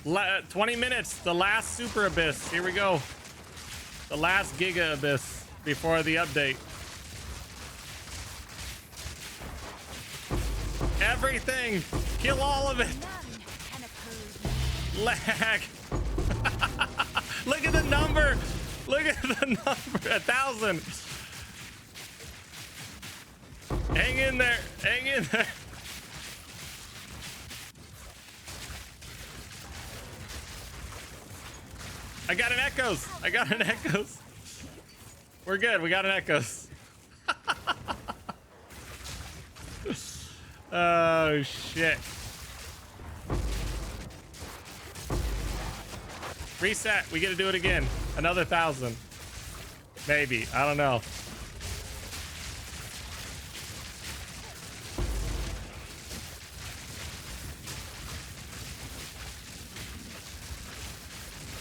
20 minutes, the last super abyss. Here we go. The last giga abyss before the update. Everything. Kill all of it. Lag. Look at the number. Look at the number. 1,000. Hang in there. Hang in there. I got an echoes. I got an echoes. We're good. We got an echoes. Oh shit. Reset. We get to do it again. Another 1,000. Maybe. I don't know.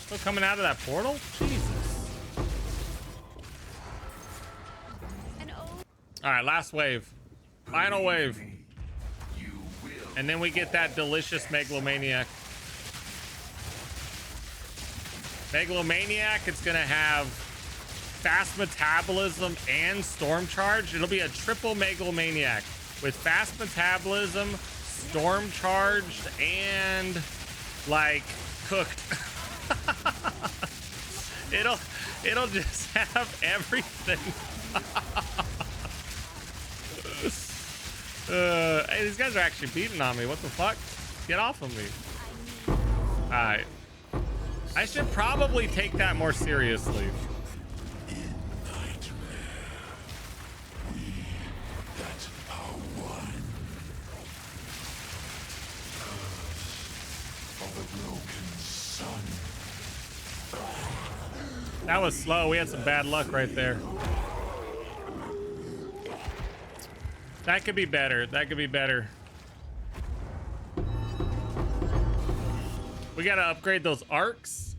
Still coming out of that portal? Jesus. Alright, last wave. Final wave. And then we get that delicious Megalomaniac. Megalomaniac, it's gonna have fast metabolism and storm charge. It'll be a triple Megalomaniac with fast metabolism, storm charged, and like cooked. It'll just have everything. Hey, these guys are actually beating on me. What the fuck? Get off of me. Alright. I should probably take that more seriously. That was slow. We had some bad luck right there. That could be better. That could be better. We gotta upgrade those arcs.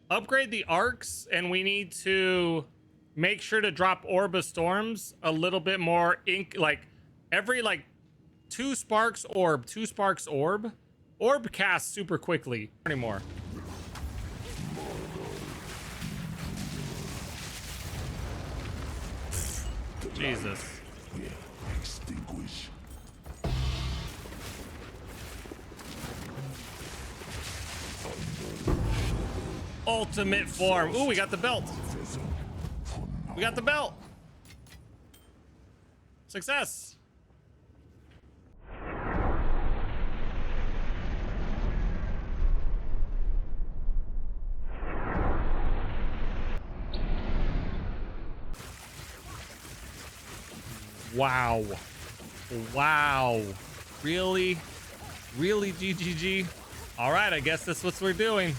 Upgrade the arcs, and we need to make sure to drop Orb of Storms a little bit more ink, like every like 2 sparks orb, 2 sparks orb. Orb casts super quickly anymore. Jesus. Ultimate form. Ooh, we got the belt. We got the belt. Success. Wow. Wow. Really? Really, GGG? All right, I guess that's what we're doing.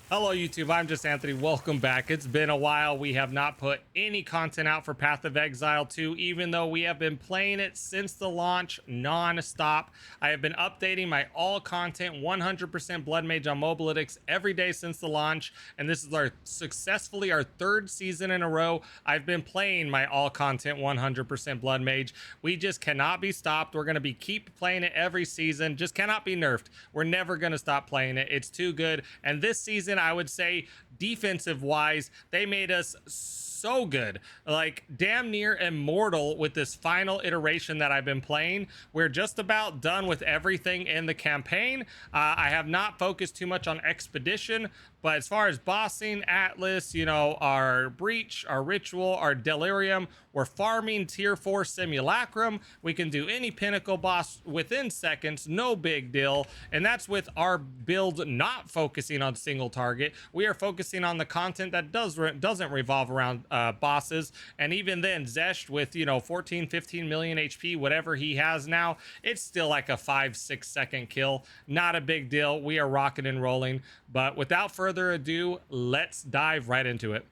Hello, YouTube. I'm just Anthony. Welcome back. It's been a while. We have not put any content out for Path of Exile 2, even though we have been playing it since the launch non-stop. I have been updating my all content 100% Blood Mage on Mobalytics every day since the launch, and this is successfully our 3rd season in a row. I've been playing my all content 100% Blood Mage. We just cannot be stopped. We're going to keep playing it every season. Just cannot be nerfed. We're never going to stop playing it. It's too good. And this season, I would say defensive wise, they made us so good, like damn near immortal with this final iteration that I've been playing. We're just about done with everything in the campaign. I have not focused too much on expedition, but as far as bossing, Atlas, you know, our breach, our ritual, our delirium, we're farming tier 4 simulacrum. We can do any pinnacle boss within seconds, no big deal. And that's with our build not focusing on single target. We are focusing on the content that doesn't revolve around bosses. And even then, Zesht with, you know, 14, 15 million HP, whatever he has now, it's still like a 5-6 second kill. Not a big deal. We are rocking and rolling. But without further ado, let's dive right into it.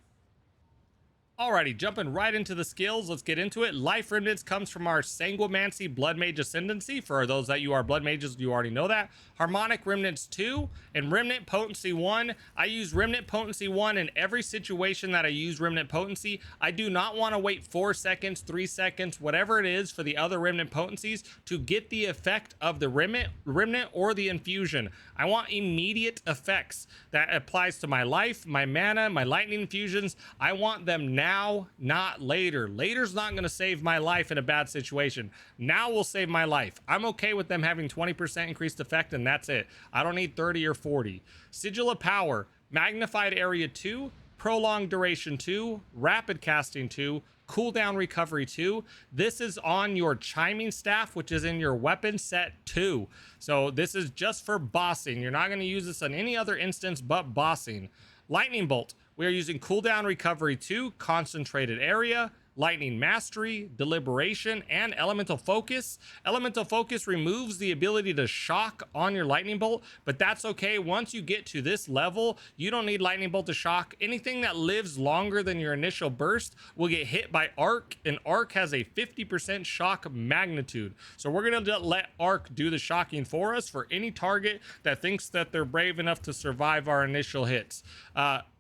Alrighty, jumping right into the skills, let's get into it. Life Remnants comes from our Sanguimancy Blood Mage Ascendancy. For those that you are Blood Mages, you already know that. Harmonic Remnants 2 and Remnant Potency 1. I use Remnant Potency 1 in every situation that I use Remnant Potency. I do not want to wait 4 seconds, 3 seconds, whatever it is for the other Remnant Potencies to get the effect of the Remnant or the Infusion. I want immediate effects that applies to my life, my mana, my lightning infusions. I want them now, not later. Later's not going to save my life in a bad situation. Now will save my life. I'm okay with them having 20% increased effect, and that's it. I don't need 30 or 40. Sigil of Power, Magnified Area 2, Prolonged Duration 2, Rapid Casting 2, Cooldown Recovery 2. This is on your Chiming Staff, which is in your weapon set 2. So this is just for bossing. You're not going to use this on any other instance but bossing. Lightning Bolt. We are using Cooldown Recovery 2, Concentrated Area, Lightning Mastery, Deliberation, and Elemental Focus. Elemental Focus removes the ability to shock on your Lightning Bolt, but that's okay. Once you get to this level, you don't need Lightning Bolt to shock. Anything that lives longer than your initial burst will get hit by Arc, and Arc has a 50% shock magnitude. So we're going to let Arc do the shocking for us for any target that thinks that they're brave enough to survive our initial hits.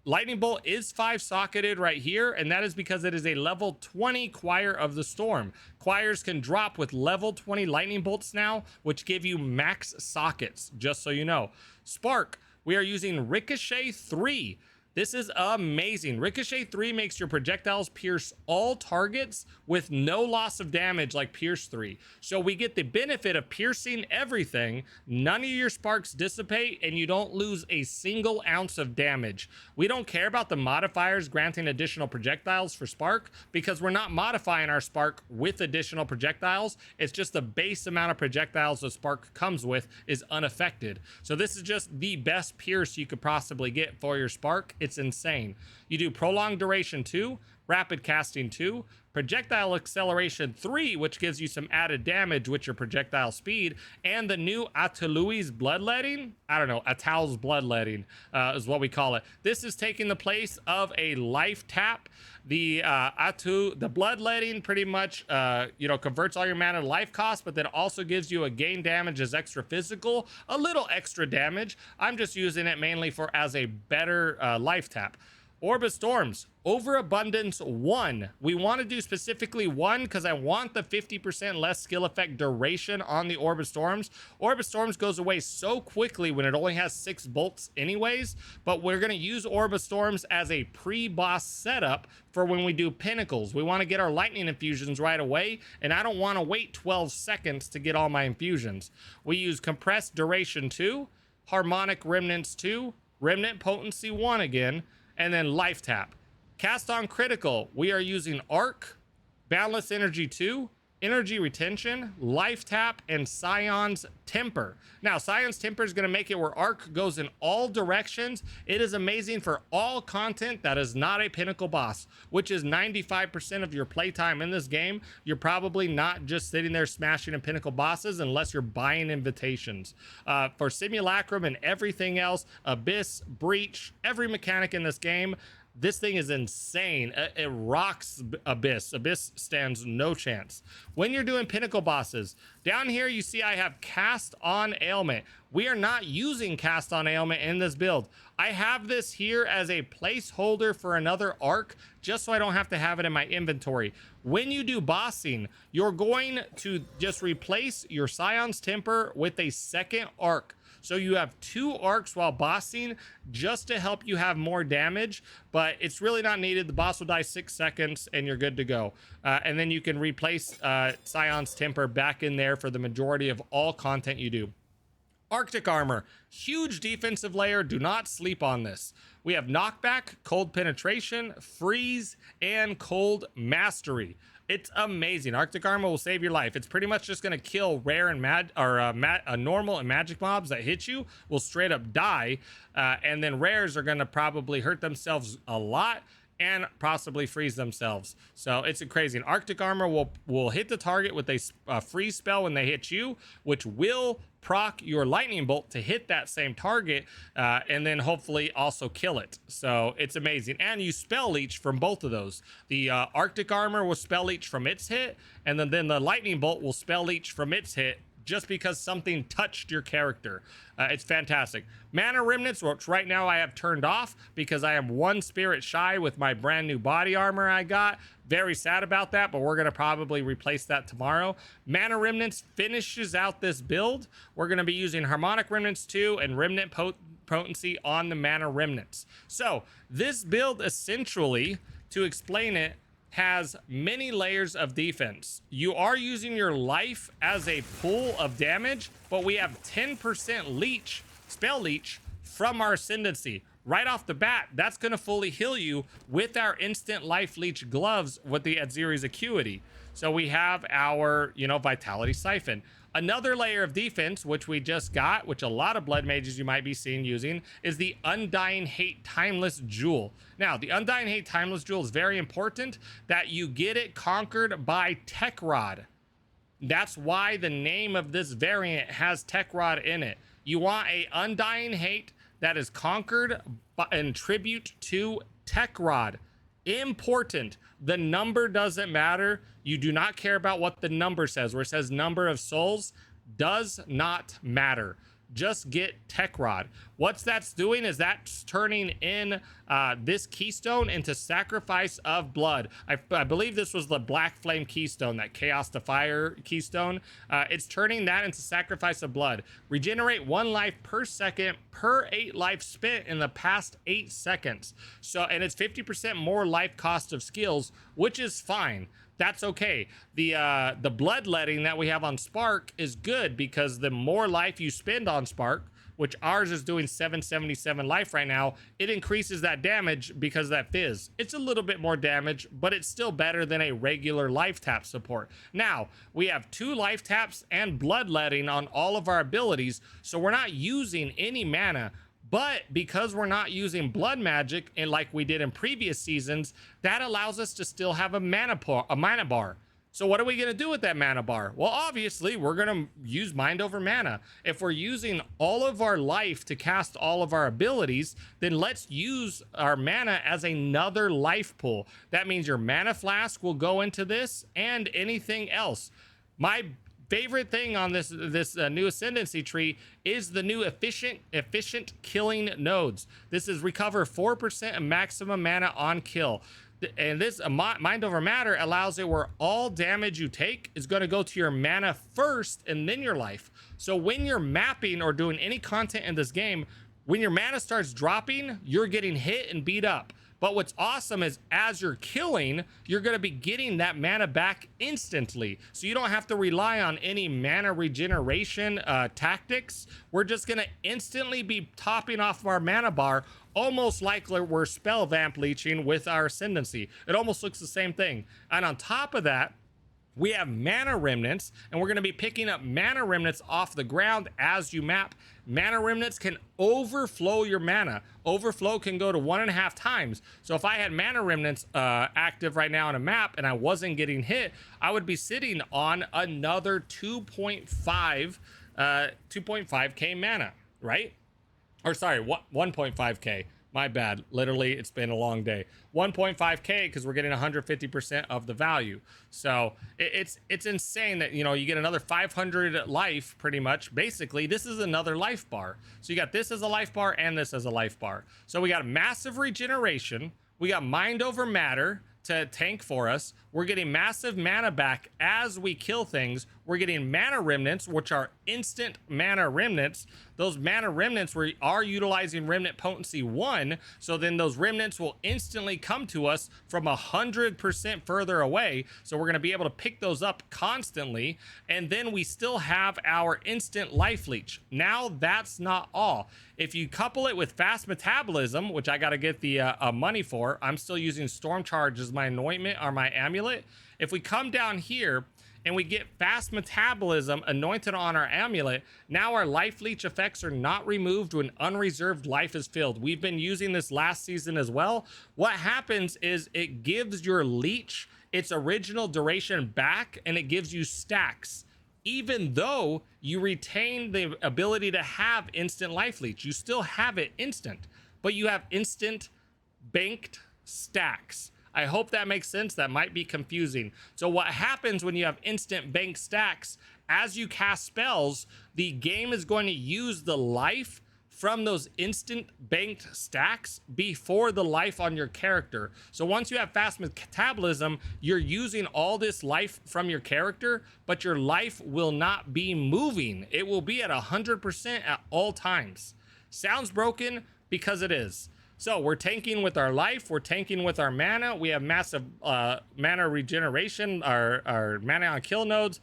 Lightning Bolt is 5-socketed right here, and that is because it is a level 20 Choir of the Storm. Choirs can drop with level 20 Lightning Bolts now, which give you max sockets, just so you know. Spark, we are using Ricochet 3. This is amazing. Ricochet 3 makes your projectiles pierce all targets with no loss of damage like Pierce 3. So we get the benefit of piercing everything. None of your sparks dissipate and you don't lose a single ounce of damage. We don't care about the modifiers granting additional projectiles for Spark because we're not modifying our Spark with additional projectiles. It's just the base amount of projectiles the Spark comes with is unaffected. So this is just the best pierce you could possibly get for your Spark. It's insane. You do Prolonged Duration 2, Rapid Casting 2, Projectile Acceleration 3, which gives you some added damage with your projectile speed, and the new Atalui's Bloodletting. I don't know, Atal's Bloodletting is what we call it. This is taking the place of a life tap. The the Bloodletting pretty much converts all your mana to life cost, but then also gives you a gain damage as extra physical, a little extra damage. I'm just using it mainly for as a better life tap. Orb of Storms, Overabundance 1. We want to do specifically 1 because I want the 50% less skill effect duration on the Orb of Storms. Orb of Storms goes away so quickly when it only has 6 bolts anyways, but we're going to use Orb of Storms as a pre-boss setup for when we do Pinnacles. We want to get our lightning infusions right away, and I don't want to wait 12 seconds to get all my infusions. We use Compressed Duration 2, Harmonic Remnants 2, Remnant Potency 1 again, and then Life Tap. Cast on Critical, we are using Arc, Boundless Energy 2, Energy Retention, Life Tap, and Scion's Temper. Now, Scion's Temper is going to make it where Arc goes in all directions. It is amazing for all content that is not a Pinnacle boss, which is 95% of your playtime in this game. You're probably not just sitting there smashing in Pinnacle bosses unless you're buying invitations. For Simulacrum and everything else, Abyss, Breach, every mechanic in this game, this thing is insane. It rocks Abyss. Abyss stands no chance. When you're doing Pinnacle bosses, down here you see I have Cast on Ailment. We are not using Cast on Ailment in this build. I have this here as a placeholder for another arc, just so I don't have to have it in my inventory. When you do bossing, you're going to just replace your Scion's Temper with a second arc. So you have 2 arcs while bossing just to help you have more damage, but it's really not needed. The boss will die 6 seconds and you're good to go. And then you can replace Scion's Temper back in there for the majority of all content you do. Arctic Armor, huge defensive layer. Do not sleep on this. We have Knockback, Cold Penetration, Freeze, and Cold Mastery. It's amazing. Arctic Armor will save your life. It's pretty much just going to kill rare and normal and magic mobs that hit you will straight up die. And then rares are going to probably hurt themselves a lot and possibly freeze themselves. So it's crazy. And Arctic Armor will hit the target with a freeze spell when they hit you, which will proc your lightning bolt to hit that same target, and then hopefully also kill it. So it's amazing. And you spell leech from both of those. The Arctic armor will spell leech from its hit, and then the lightning bolt will spell leech from its hit, just because something touched your character. It's fantastic. Mana remnants, which right now I have turned off because I am 1 spirit shy with my brand new body armor I got. Very sad about that, but we're going to probably replace that tomorrow. Mana remnants finishes out this build. We're going to be using harmonic remnants too, and remnant potency on the mana remnants. So this build, essentially, to explain it, has many layers of defense. You are using your life as a pool of damage, but we have 10% leech, spell leech, from our ascendancy. Right off the bat, that's going to fully heal you with our instant life leech gloves with the Adziri's Acuity. So we have our, Vitality Siphon. Another layer of defense, which we just got, which a lot of blood mages you might be seeing using, is the Undying Hate Timeless Jewel. Now, the Undying Hate Timeless Jewel is very important that you get it conquered by Tech Rod. That's why the name of this variant has Tech Rod in it. You want a Undying Hate that is conquered in tribute to Tech Rod. Important. The number doesn't matter. You do not care about what the number says. Where it says number of souls does not matter. Just get Tech Rod. What that's doing is that's turning in this keystone into Sacrifice of Blood. I believe this was the Black Flame keystone, that Chaos to Fire keystone. It's turning that into Sacrifice of Blood. Regenerate 1 life per second per 8 life spent in the past 8 seconds. So, and it's 50% more life cost of skills, which is fine. That's okay. The bloodletting that we have on Spark is good because the more life you spend on Spark, which ours is doing 777 life right now, it increases that damage because of that fizz. It's a little bit more damage, but it's still better than a regular life tap support. Now, we have 2 life taps and bloodletting on all of our abilities, so we're not using any mana. But because we're not using blood magic and like we did in previous seasons, that allows us to still have a mana bar. So what are we going to do with that mana bar? Well, obviously, we're going to use Mind Over Mana. If we're using all of our life to cast all of our abilities, then let's use our mana as another life pool. That means your mana flask will go into this and anything else. My favorite thing on this new ascendancy tree is the new efficient killing nodes. This is recover 4% of maximum mana on kill. And this Mind Over Matter allows it where all damage you take is going to go to your mana first and then your life. So when you're mapping or doing any content in this game, when your mana starts dropping, you're getting hit and beat up. But what's awesome is as you're killing, you're going to be getting that mana back instantly. So you don't have to rely on any mana regeneration tactics. We're just going to instantly be topping off of our mana bar, almost like we're spell vamp leeching with our ascendancy. It almost looks the same thing. And on top of that, we have mana remnants, and we're going to be picking up mana remnants off the ground as you map. Mana remnants can overflow your mana. Overflow can go to 1.5 times. So if I had mana remnants active right now on a map and I wasn't getting hit, I would be sitting on another 2.5k mana, right? Or sorry, 1.5k. My bad. Literally, it's been a long day. 1.5k because we're getting 150% of the value. So it's insane that, you get another 500 life pretty much. Basically, this is another life bar. So you got this as a life bar and this as a life bar. So we got massive regeneration. We got Mind Over Matter to tank for us. We're getting massive mana back as we kill things. We're getting mana remnants, which are instant mana remnants. Those mana remnants, we are utilizing remnant potency 1, so then those remnants will instantly come to us from 100% further away. So we're going to be able to pick those up constantly. And then we still have our instant life leech. Now that's not all. If you couple it with fast metabolism, which I got to get the money for, I'm still using Storm Charge as my anointment or my amulet. If we come down here and we get fast metabolism anointed on our amulet, now our life leech effects are not removed when unreserved life is filled. We've been using this last season as well. What happens is it gives your leech its original duration back, and it gives you stacks. even though you retain the ability to have instant life leech. You still have it instant, but you have instant banked stacks. I hope that makes sense. That might be confusing. So what happens when you have instant bank stacks, as you cast spells, the game is going to use the life from those instant banked stacks before the life on your character. So once you have fast metabolism, you're using all this life from your character, but your life will not be moving. It will be at 100% at all times. Sounds broken because it is. So we're tanking with our life, we're tanking with our mana. We have massive mana regeneration, our mana on kill nodes.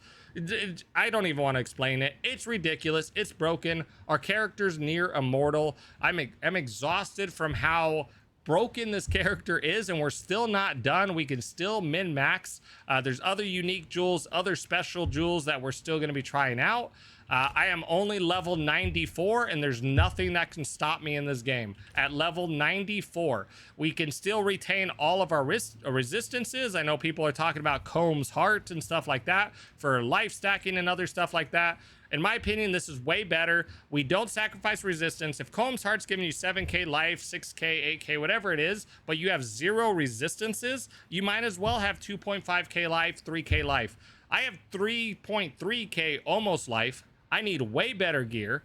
I don't even want to explain it. It's ridiculous. It's broken. Our character's near immortal. I'm exhausted from how broken this character is, and we're still not done. We can still min-max. There's other unique jewels, other special jewels that we're still going to be trying out. I am only level 94, and there's nothing that can stop me in this game. At level 94, we can still retain all of our resistances. I know people are talking about Comb's Heart and stuff like that for life stacking and other stuff like that. In my opinion, this is way better. We don't sacrifice resistance. If Comb's Heart's giving you 7k life, 6k, 8k, whatever it is, but you have 0 resistances, you might as well have 2.5k life, 3k life. I have 3.3k almost life. I need way better gear.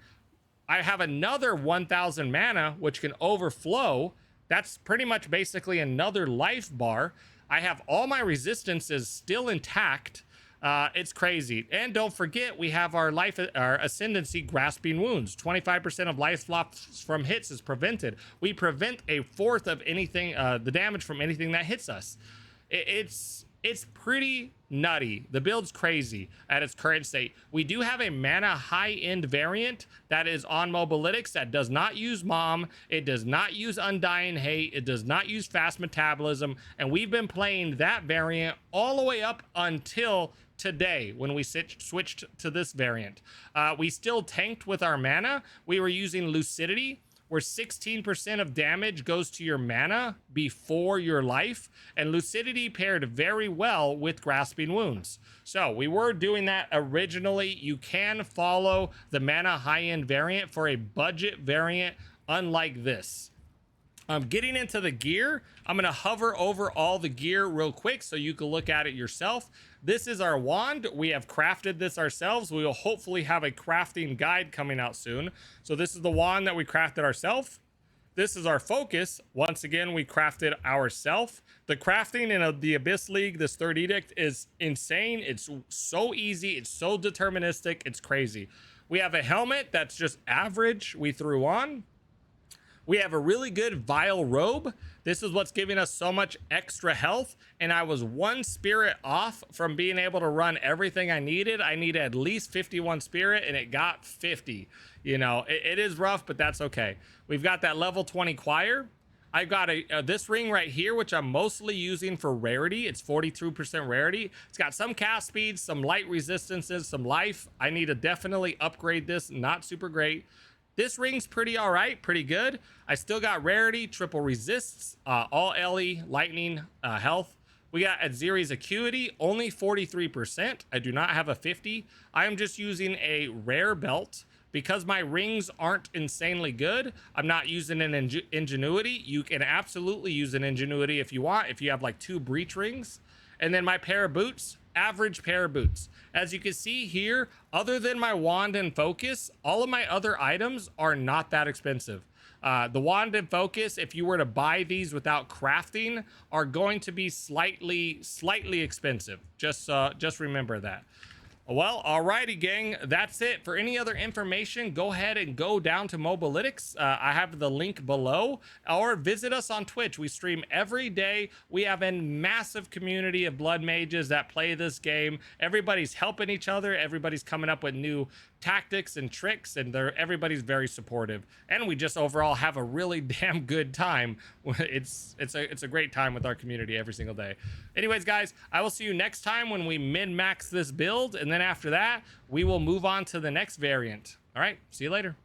I have another 1000 mana, which can overflow. That's pretty much basically another life bar. I have all my resistances still intact. It's crazy. And don't forget, we have our ascendancy grasping wounds. 25% of life loss from hits is prevented. We prevent a fourth of anything, the damage from anything that hits us. It's pretty nutty. The build's crazy at its current state. We do have a mana high-end variant that is on Mobalytics that does not use Mom. It does not use Undying Hate. It does not use fast metabolism. And we've been playing that variant all the way up until today when we switched to this variant. We still tanked with our mana. We were using Lucidity, where 16% of damage goes to your mana before your life, and Lucidity paired very well with Grasping Wounds. So we were doing that originally. You can follow the mana high-end variant for a budget variant unlike this. Getting into the gear, I'm going to hover over all the gear real quick so you can look at it yourself. This is our wand. We have crafted this ourselves. We will hopefully have a crafting guide coming out soon. So this is the wand that we crafted ourselves. This is our focus. Once again, we crafted ourselves. The crafting in the Abyss League, this third edict, is insane. It's so easy. It's so deterministic. It's crazy. We have a helmet that's just average we threw on. We have a really good Vile Robe. This is what's giving us so much extra health. And I was 1 spirit off from being able to run everything I needed. I needed at least 51 spirit, and it got 50. You know, it is rough, but that's okay. We've got that level 20 choir. I've got this ring right here, which I'm mostly using for rarity. It's 42% rarity. It's got some cast speed, some light resistances, some life. I need to definitely upgrade this. Not super great. This ring's pretty all right, pretty good. I still got rarity, triple resists, all LE, lightning, health. We got Aziri's acuity, only 43%. I do not have a 50. I am just using a rare belt. Because my rings aren't insanely good, I'm not using an ingenuity. You can absolutely use an ingenuity if you want, if you have like 2 breach rings. And then my pair of boots, average pair of boots. As you can see here, other than my wand and focus, all of my other items are not that expensive. The wand and focus, if you were to buy these without crafting, are going to be slightly expensive. Just remember that. Well, alrighty, gang. That's it. For any other information, go ahead and go down to Mobalytics. I have the link below, or visit us on Twitch. We stream every day. We have a massive community of blood mages that play this game. Everybody's helping each other. Everybody's coming up with new tactics and tricks, and everybody's very supportive. And we just overall have a really damn good time. It's a great time with our community every single day. Anyways, guys, I will see you next time when we min-max this build, and then after that, we will move on to the next variant. All right, see you later.